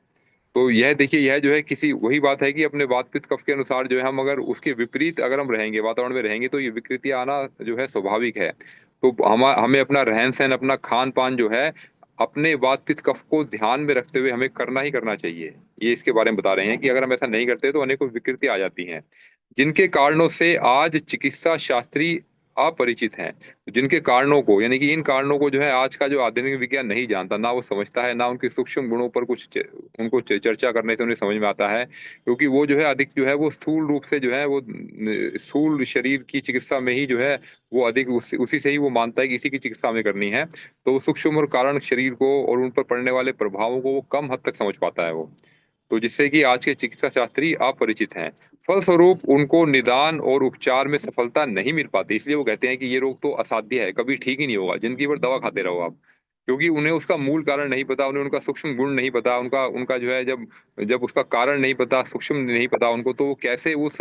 तो यह देखिए, यह जो है किसी वही बात है कि अपने वात पित्त कफ के अनुसार जो है हम अगर उसके विपरीत अगर हम रहेंगे, वातावरण में रहेंगे, तो ये विकृतियां आना जो है स्वाभाविक है। तो हमें अपना रहन सहन, अपना खान पान जो है अपने वात पित्त कफ को ध्यान में रखते हुए हमें करना ही करना चाहिए। ये इसके बारे में बता रहे हैं कि अगर हम ऐसा नहीं करते तो अनेकों विकृति आ जाती हैं, जिनके कारणों से आज चिकित्सा शास्त्री अपरिचित हैं। जिनके कारणों को, यानी कि इन कारणों को जो है आज का जो आधुनिक विज्ञान नहीं जानता, ना वो समझता है, ना उनके सूक्ष्म गुणों पर उनको चर्चा करने से उन्हें समझ में आता है, क्योंकि वो जो है अधिक जो है वो स्थूल रूप से जो है वो स्थूल शरीर की चिकित्सा में ही जो है वो अधिक उसी से ही वो मानता है कि इसी की चिकित्सा हमें करनी है। तो वो सूक्ष्म और कारण शरीर को और उन पर पड़ने वाले प्रभावों को वो कम हद तक समझ पाता है वो। तो जिससे कि आज के चिकित्सा शास्त्री अपरिचित हैं। फलस्वरूप उनको निदान और उपचार में सफलता नहीं मिल पाती, इसलिए वो कहते हैं कि ये रोग तो असाध्य है, कभी ठीक ही नहीं होगा, जिंदगी भर दवा खाते रहो आप। क्योंकि उन्हें उसका मूल कारण नहीं पता, उन्हें उनका सूक्ष्म गुण नहीं पता, उनका उनका जो है जब जब उसका कारण नहीं पता, सूक्ष्म नहीं पता उनको, तो वो कैसे उस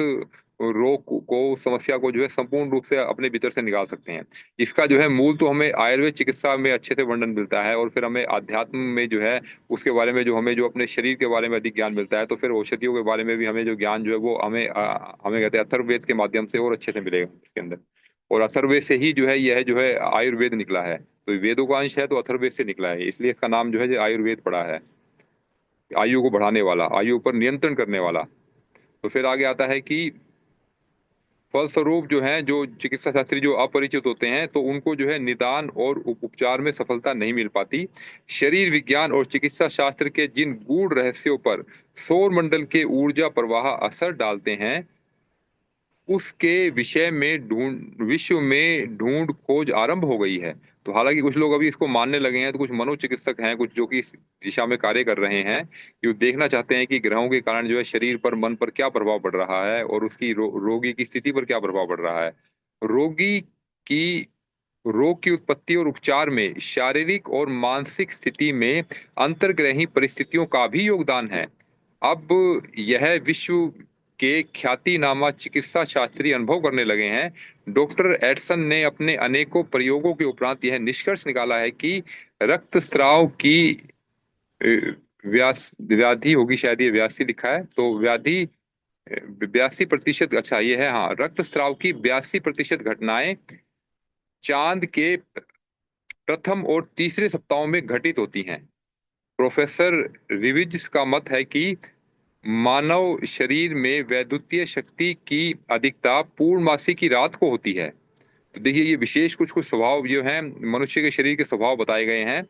रोग को, उस समस्या को जो है संपूर्ण रूप से अपने भीतर से निकाल सकते हैं। इसका जो है मूल तो हमें आयुर्वेद चिकित्सा में अच्छे से वर्णन मिलता है, और फिर हमें अध्यात्म में जो है उसके बारे में जो हमें जो अपने शरीर के बारे में अधिक ज्ञान मिलता है। तो फिर औषधियों के बारे में भी हमें जो ज्ञान जो है वो हमें कहते हैं अथर्ववेद के माध्यम से और अच्छे से मिलेगा इसके अंदर। और अथर्ववेद से ही जो है यह जो है आयुर्वेद निकला है। तो वेदों का अंश है तो अथर्ववेद से निकला है, इसलिए इसका नाम जो है जो आयुर्वेद पड़ा है। आयु को बढ़ाने वाला, आयु पर नियंत्रण करने वाला। तो फिर आगे आता है कि फलस्वरूप जो है जो चिकित्सा शास्त्री जो अपरिचित होते हैं, तो उनको जो है निदान और उपचार में सफलता नहीं मिल पाती। शरीर विज्ञान और चिकित्सा शास्त्र के जिन गूढ़ रहस्यों पर सौर मंडल के ऊर्जा प्रवाह असर डालते हैं, उसके विषय में विश्व में ढूंढ खोज आरंभ हो गई है। तो हालांकि कुछ लोग अभी इसको मानने लगे हैं, तो कुछ मनोचिकित्सक हैं कुछ जो कि इस दिशा में कार्य कर रहे हैं, कि वो देखना चाहते हैं कि ग्रहों के कारण जो है शरीर पर, मन पर क्या प्रभाव पड़ रहा है, और उसकी रोगी की स्थिति पर क्या प्रभाव पड़ रहा है। रोगी की रोग की उत्पत्ति और उपचार में शारीरिक और मानसिक स्थिति में अंतर्ग्रही परिस्थितियों का भी योगदान है। अब यह विश्व के ख्यातिनामा चिकित्सा शास्त्री अनुभव करने लगे हैं। डॉक्टर एडसन ने अपने अनेकों प्रयोगों के उपरांत यह निष्कर्ष निकाला है कि रक्तस्राव की अ, व्याधि होगी, शायद ये व्यासी लिखा है, तो व्याधि 82%, अच्छा ये है, हाँ, रक्तस्राव की 82% घटनाएं चांद के प्रथम और तीसरे सप्ताहों में घटित होती हैं। प्रोफेसर रिविज का मत है कि मानव शरीर में वैद्युतीय शक्ति की अधिकता पूर्णमासी की रात को होती है। तो देखिए, ये विशेष कुछ कुछ स्वभाव जो हैं मनुष्य के शरीर के स्वभाव बताए गए हैं।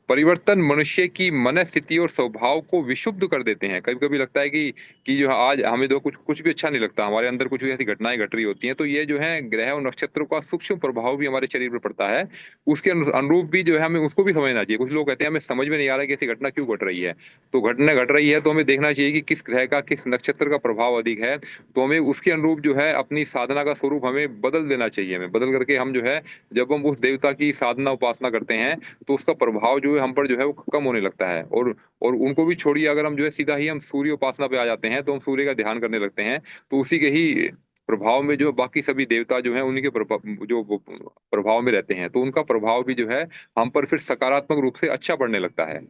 परिवर्तन मनुष्य की मनस्थिति और स्वभाव को विशुद्ध कर देते हैं। कभी कभी लगता है कि जो आज हमें तो कुछ कुछ भी अच्छा नहीं लगता, हमारे अंदर कुछ ऐसी घटनाएं घट रही होती हैं, तो ये जो है ग्रह और नक्षत्रों का सूक्ष्म प्रभाव भी हमारे शरीर पर पड़ता है। उसके अनुरूप भी जो है हमें उसको भी समझना चाहिए। कुछ लोग कहते हैं हमें समझ में नहीं आ रहा कि ऐसी घटना क्यों घट रही है। तो घटना घट रही है तो हमें देखना चाहिए कि किस ग्रह का, किस नक्षत्र का प्रभाव अधिक है। तो हमें उसके अनुरूप जो है अपनी साधना का स्वरूप हमें बदल देना चाहिए। हमें बदल करके हम जो है, जब हम उस देवता की साधना उपासना करते हैं, तो उसका प्रभाव जो है हम पर जो है वो कम होने लगता है। और उनको भी छोड़िए, अगर हम जो है सीधा ही हम सूर्य उपासना पे आ जाते हैं, तो हम सूर्य का ध्यान करने लगते हैं, तो उसी के ही प्रभाव में जो बाकी सभी देवता जो हैं उन्हीं के जो वो प्रभाव में रहते हैं, तो उनका प्रभाव भी जो है हम पर फिर सकारात्मक रूप से अच्छा पड़ने लगता है।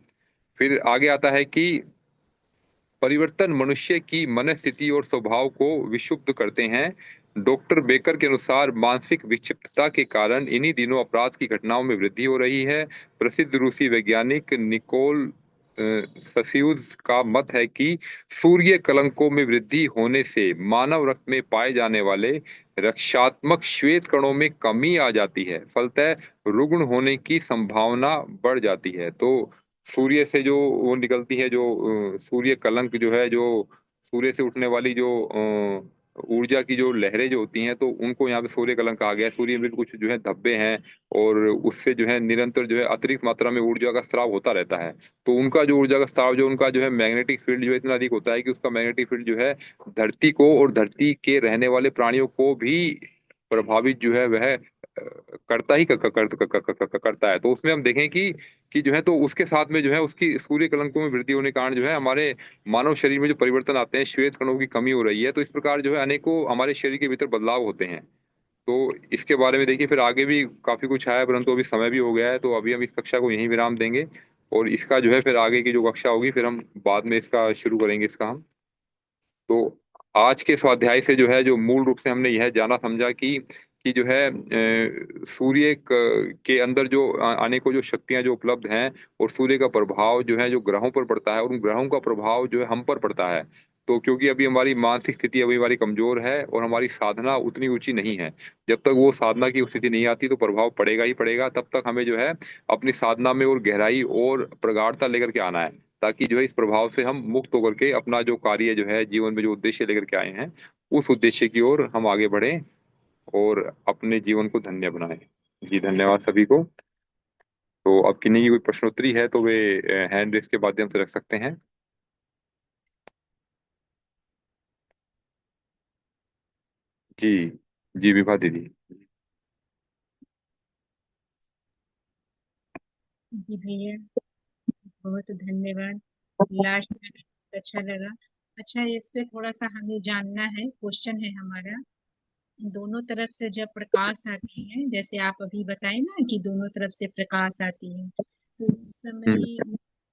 फिर आगे आता है कि परिवर्तन मनुष्य की मनस्थिति और स्वभाव को विक्षुब्ध करते हैं। डॉक्टर बेकर के अनुसार मानसिक विक्षिप्तता के कारण इन्हीं दिनों अपराध की घटनाओं में वृद्धि हो रही है। प्रसिद्ध रूसी वैज्ञानिक निकोल ससिउज का मत है कि सूर्य कलंकों में वृद्धि होने से मानव रक्त में पाए जाने वाले रक्षात्मक श्वेत कणों में कमी आ जाती है, फलतः रुग्ण होने की संभावना बढ़ जाती है। तो सूर्य से जो वो निकलती है, जो सूर्य कलंक जो है, जो सूर्य से उठने वाली जो ऊर्जा की जो लहरें जो होती हैं, तो उनको यहाँ पे सूर्य कलंक कहा गया है। सूर्य में कुछ जो है धब्बे हैं, और उससे जो है निरंतर जो है अतिरिक्त मात्रा में ऊर्जा का स्राव होता रहता है। तो उनका जो ऊर्जा का स्राव, जो उनका जो है मैग्नेटिक फील्ड जो है इतना अधिक होता है कि उसका मैग्नेटिक फील्ड जो है धरती को और धरती के रहने वाले प्राणियों को भी प्रभावित जो है वह करता ही करता है। तो उसमें हम देखें कि जो है, तो उसके साथ में जो है उसकी सूर्य कलंकों में वृद्धि होने के कारण जो है हमारे मानव शरीर में जो परिवर्तन आते हैं, श्वेत कणों की कमी हो रही है। तो इस प्रकार जो है अनेकों हमारे शरीर के भीतर बदलाव होते हैं। तो इसके बारे में देखिए फिर आगे भी काफी कुछ है, परंतु अभी समय भी हो गया है, तो अभी हम इस कक्षा को यहीं विराम देंगे। और इसका जो है फिर आगे की जो कक्षा होगी, फिर हम बाद में इसका शुरू करेंगे इसका हम। तो आज के स्वाध्याय से जो है, जो मूल रूप से हमने यह जाना समझा कि जो है सूर्य के अंदर जो अनेकों जो शक्तियां जो उपलब्ध हैं, और सूर्य का प्रभाव जो है जो ग्रहों पर पड़ता है, और उन ग्रहों का प्रभाव जो है हम पर पड़ता है। तो क्योंकि अभी हमारी मानसिक स्थिति अभी हमारी कमजोर है, और हमारी साधना उतनी ऊंची नहीं है। जब तक वो साधना की स्थिति नहीं आती, तो प्रभाव पड़ेगा ही पड़ेगा। तब तक हमें जो है अपनी साधना में और गहराई और प्रगाढ़ता लेकर के आना है, ताकि जो है इस प्रभाव से हम मुक्त होकर के अपना जो कार्य जो है जीवन में जो उद्देश्य लेकर के आए हैं, उस उद्देश्य की ओर हम आगे बढ़ें और अपने जीवन को धन्य बनाएं। जी धन्यवाद सभी को। तो अब किन्हीं की कोई प्रश्नोत्तरी है तो वे हैंड रेस के माध्यम से रख सकते हैं। जी। जी विभा दीदी। जी भैया, बहुत धन्यवाद। लास्ट में बहुत अच्छा लगा। अच्छा, इस पे थोड़ा सा हमें जानना है, क्वेश्चन है हमारा। दोनों तरफ से जब प्रकाश आती है, जैसे आप अभी बताए ना कि दोनों तरफ से प्रकाश आती है, तो उस हम्म। समय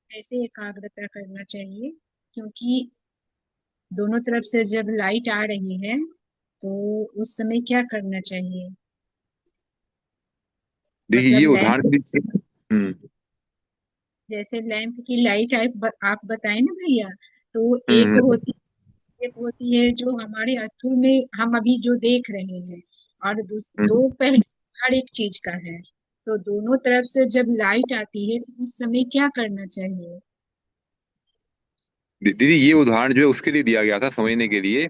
कैसे एकाग्रता करना चाहिए? क्योंकि दोनों तरफ से जब लाइट आ रही है, तो उस समय क्या करना चाहिए? देखिए मतलब ये लैंप, उदाहरण दीजिए। हम्म। जैसे लैंप की लाइट आप बताए ना भैया, तो हम्म। एक होती है जो हमारे अस्तूल में हम अभी जो देख रहे हैं, और हम्म। दो पहलू हर एक चीज का है। तो दोनों तरफ से जब लाइट आती है, तो उस समय क्या करना चाहिए? दीदी ये उदाहरण जो है उसके लिए दिया गया था, समझने के लिए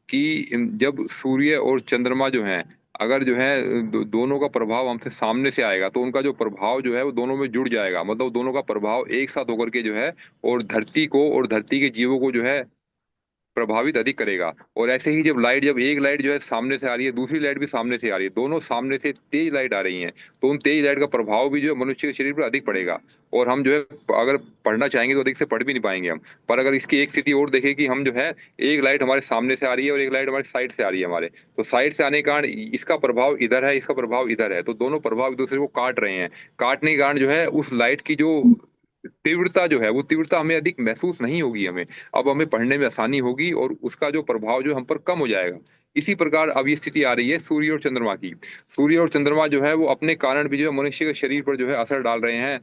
कि जब सूर्य और चंद्रमा जो हैं, अगर जो है दोनों का प्रभाव हमसे सामने से आएगा, तो उनका जो प्रभाव जो है वो दोनों में जुड़ जाएगा। मतलब दोनों का प्रभाव एक साथ होकर के जो है, और धरती को और धरती के जीवों को जो है प्रभावित अधिक करेगा। और ऐसे ही जब एक लाइट जो है सामने से आ रही है, दूसरी लाइट भी सामने से आ रही है, दोनों सामने से तेज लाइट आ रही हैं, तो उन तेज लाइट का प्रभाव भी जो है मनुष्य के शरीर पर अधिक पड़ेगा। और हम जो है अगर पढ़ना चाहेंगे तो अधिक से पढ़ भी नहीं पाएंगे हम। पर अगर इसकी एक स्थिति और देखें कि हम जो है, एक लाइट हमारे सामने से आ रही है और एक लाइट हमारे साइड से आ रही है हमारे, तो साइड से आने के कारण इसका प्रभाव इधर है, इसका प्रभाव इधर है, तो दोनों प्रभाव एक दूसरे को काट रहे हैं। काटने के कारण जो है उस लाइट की जो तीव्रता जो है, वो तीव्रता हमें अधिक महसूस नहीं होगी हमें। अब हमें पढ़ने में आसानी होगी, और उसका जो प्रभाव जो हम पर कम हो जाएगा। इसी प्रकार अब ये स्थिति आ रही है सूर्य और चंद्रमा की। सूर्य और चंद्रमा जो है वो अपने कारण भी जो है मनुष्य के शरीर पर जो है असर डाल रहे हैं,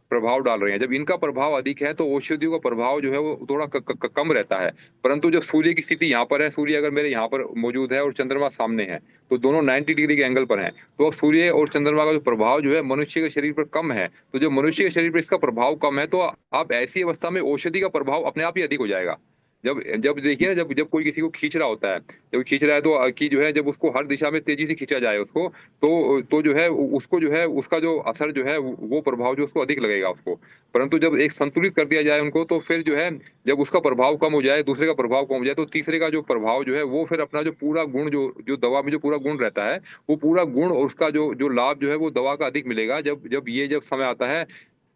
प्रभाव डाल रहे हैं। जब इनका प्रभाव अधिक है, तो औषधियों का प्रभाव जो है वो थोड़ा कम रहता है। परंतु जब सूर्य की स्थिति यहाँ पर है, सूर्य अगर मेरे यहाँ पर मौजूद है और चंद्रमा सामने है, तो दोनों 90 डिग्री के एंगल पर हैं। तो अब सूर्य और चंद्रमा का जो प्रभाव जो है मनुष्य के शरीर पर कम है, तो जब मनुष्य के शरीर पर इसका प्रभाव कम है, तो अब ऐसी अवस्था में औषधि का प्रभाव अपने आप ही अधिक हो जाएगा। जब जब देखिए ना, जब जब कोई किसी को खींच रहा होता है, जब खींच रहा है, तो कि जो है जब उसको हर दिशा में तेजी से खींचा जाए उसको, तो जो है उसको जो है उसका जो असर जो है वो प्रभाव जो उसको अधिक लगेगा उसको। परंतु जब एक संतुलित कर दिया जाए उनको, तो फिर जो है जब उसका प्रभाव कम हो जाए, दूसरे का प्रभाव कम हो जाए, तो तीसरे का जो प्रभाव जो है वो फिर अपना जो पूरा गुण, जो जो दवा में जो पूरा गुण रहता है, वो पूरा गुण और उसका जो जो लाभ जो है वो दवा का अधिक मिलेगा। जब समय आता है,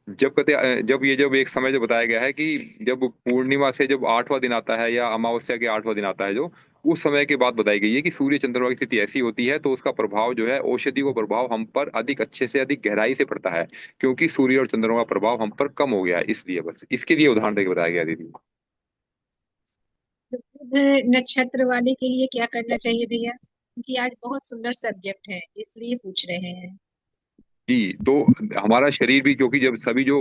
जब एक समय जो बताया गया है कि जब पूर्णिमा से जब 8वां दिन आता है, या अमावस्या के 8वां दिन आता है, जो उस समय की बात बताई गई है कि सूर्य चंद्रमा की स्थिति ऐसी होती है, तो उसका प्रभाव जो है औषधि का प्रभाव हम पर अधिक अच्छे से अधिक गहराई से पड़ता है। क्योंकि सूर्य और चंद्रमा का प्रभाव हम पर कम हो गया है, इसलिए बस इसके लिए उदाहरण देके बताया गया दीदी। तो नक्षत्र वाले के लिए क्या करना चाहिए भैया? क्योंकि आज बहुत सुंदर सब्जेक्ट है, इसलिए पूछ रहे हैं। जी। तो हमारा शरीर भी, क्योंकि जब सभी जो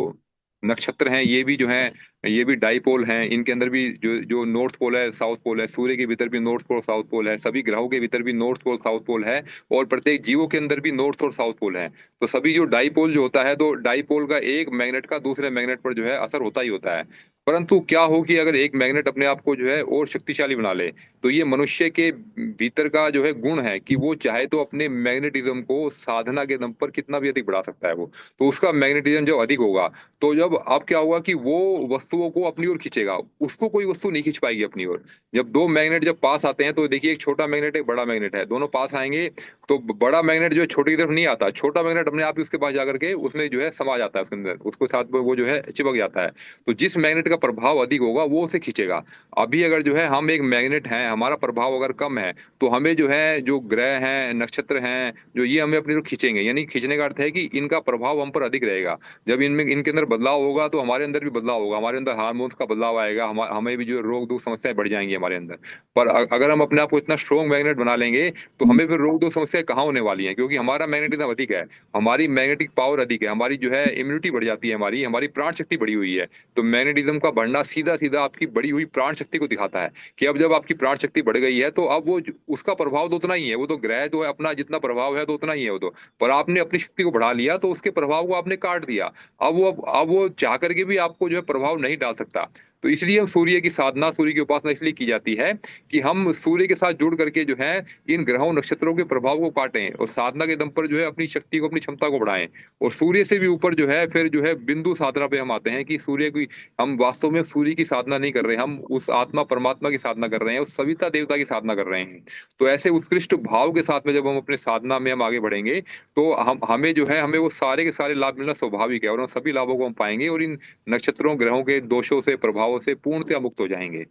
नक्षत्र हैं ये भी जो हैं, ये भी डाइपोल हैं, इनके अंदर भी जो जो नॉर्थ पोल है, साउथ पोल है, सूर्य के भीतर भी नॉर्थ पोल साउथ पोल है, सभी ग्रहों के भीतर भी नॉर्थ पोल साउथ पोल है, और प्रत्येक जीवों के अंदर भी नॉर्थ और साउथ पोल है। तो सभी जो डाइपोल जो होता है, तो डाइपोल का एक मैग्नेट का दूसरे मैग्नेट पर जो है असर होता ही होता है। परंतु क्या हो कि अगर एक मैग्नेट अपने आप को जो है और शक्तिशाली बना ले, तो ये मनुष्य के भीतर का जो है गुण है कि वो चाहे तो अपने मैग्नेटिज्म को साधना के दम पर कितना भी अधिक बढ़ा सकता है वो। तो उसका मैग्नेटिज्म जब अधिक होगा, तो जब अब क्या होगा कि वो वस्तुओं को अपनी ओर खींचेगा, उसको कोई वस्तु नहीं खींच पाएगी अपनी ओर। जब दो मैग्नेट जब पास आते हैं, तो देखिए एक छोटा मैग्नेट एक बड़ा मैग्नेट है, दोनों पास आएंगे, तो बड़ा मैग्नेट जो है छोटे की तरफ नहीं आता, छोटा मैग्नेट अपने आप ही उसके पास जाकर के उसमें जो है समा जाता है, उसके अंदर उसको साथ में वो जो है चिपक जाता है। तो जिस मैग्नेट का प्रभाव अधिक होगा वो उसे खींचेगा। अभी अगर जो है हम एक मैग्नेट हैं, हमारा प्रभाव अगर कम है, तो हमें जो है जो ग्रह हैं, नक्षत्र हैं, जो ये हमें अपनी तरफ खींचेंगे। यानी खींचने का अर्थ है कि इनका प्रभाव हम पर अधिक रहेगा। जब इनमें इनके अंदर बदलाव होगा, तो हमारे अंदर भी बदलाव होगा, हमारे अंदर हार्मोन्स का बदलाव आएगा, हमें भी जो रोग दुख समस्याएं बढ़ जाएंगी हमारे अंदर। पर अगर हम अपने आप को इतना स्ट्रॉन्ग मैग्नेट बना लेंगे, तो हमें फिर रोग दुख समस्याएं कहाँ होने वाली हैं, क्योंकि हमारा मैग्नेटिज्म अधिक है, हमारी मैग्नेटिक पावर अधिक है, हमारी जो है इम्यूनिटी बढ़ जाती है, हमारी हमारी प्राण शक्ति बढ़ी हुई है। तो मैग्नेटिज्म का बढ़ना सीधा सीधा आपकी बढ़ी हुई प्राण शक्ति को दिखाता है कि अब जब आपकी प्राण शक्ति बढ़ गई है, तो अब वो उसका प्रभाव तो उतना ही है, वो तो ग्रह तो है अपना जितना प्रभाव है तो उतना ही है वो तो। पर आपने अपनी शक्ति को बढ़ा लिया, तो उसके प्रभाव को आपने काट दिया। अब वो चाह करके भी आपको जो है प्रभाव नहीं डाल सकता। तो इसलिए हम सूर्य की साधना, सूर्य की उपासना इसलिए की जाती है कि हम सूर्य के साथ जुड़ करके जो है इन ग्रहों नक्षत्रों के प्रभाव को काटें, और साधना के दम पर जो है अपनी शक्ति को, अपनी क्षमता को बढ़ाएं। और सूर्य से भी ऊपर जो है फिर जो है बिंदु साधना पे हम आते हैं कि सूर्य की, हम वास्तव में सूर्य की साधना नहीं कर रहे, हम उस आत्मा परमात्मा की साधना कर रहे हैं, उस सविता देवता की साधना कर रहे हैं। तो ऐसे उत्कृष्ट भाव के साथ में जब हम अपने साधना में हम आगे बढ़ेंगे, तो हम हमें जो है हमें वो सारे के सारे लाभ मिलना स्वाभाविक है, और उन सभी लाभों को हम पाएंगे, और इन नक्षत्रों ग्रहों के दोषों से, प्रभावों से पूर्णतया मुक्त हो जाएंगे।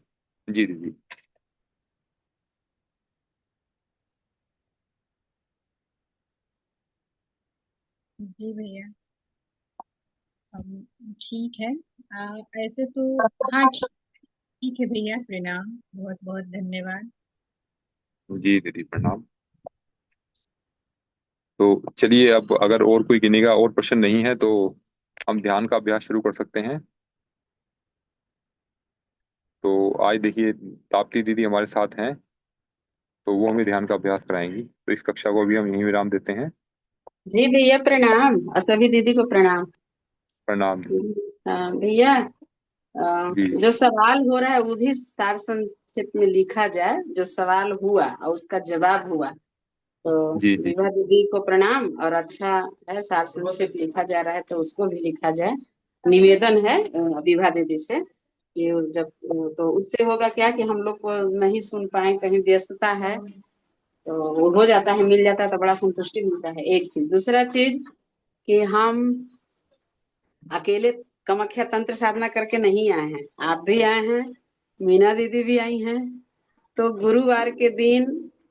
जी दीदी। जी भैया। ठीक है। ऐसे तो हाँ, ठीक है भैया, प्रणाम, बहुत बहुत धन्यवाद। जी दीदी प्रणाम। तो चलिए, अब अगर और कोई किन्हीं का और प्रश्न नहीं है, तो हम ध्यान का अभ्यास शुरू कर सकते हैं। तो आज देखिए, ताप्ती दीदी हमारे साथ हैं, तो वो हमें ध्यान का अभ्यास कराएंगी। तो इस कक्षा को अभी हम यहीं विराम देते हैं। जी भैया प्रणाम, और सभी दीदी को प्रणाम। प्रणाम दीदी। भैया, जी जो सवाल हो रहा है वो भी सार संक्षेप में लिखा जाए, जो सवाल हुआ और उसका जवाब हुआ। तो जी जी। विभा दीदी को प्रणाम, और अच्छा है सार संक्षेप लिखा जा रहा है तो उसको भी लिखा जाए। निवेदन है विभा दीदी से कि जब तो उससे होगा क्या कि हम लोग को नहीं सुन पाए, कहीं व्यस्तता है तो वो हो जाता है, मिल जाता है तो बड़ा संतुष्टि मिलता है। एक चीज, दूसरा चीज कि हम अकेले कामाख्या तंत्र साधना करके नहीं आए हैं, आप भी आए हैं, मीना दीदी भी आई हैं। तो गुरुवार के दिन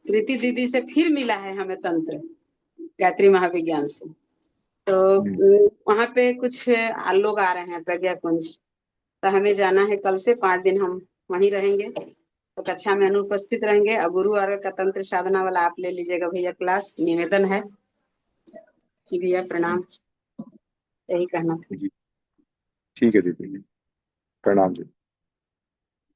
प्रीति दीदी से फिर मिला है हमें तंत्र, गायत्री महाविज्ञान से। तो हम्म। वहां पे कुछ लोग आ रहे हैं प्रज्ञा कुंज, तो हमें जाना है। कल से 5 दिन हम वहीं रहेंगे, तो कक्षा में अनुपस्थित रहेंगे। और गुरुवार का तंत्र साधना वाला आप ले लीजिएगा भैया क्लास, निवेदन है। जी भैया प्रणाम, यही कहना था। जी ठीक है दीदी, प्रणाम दीदी।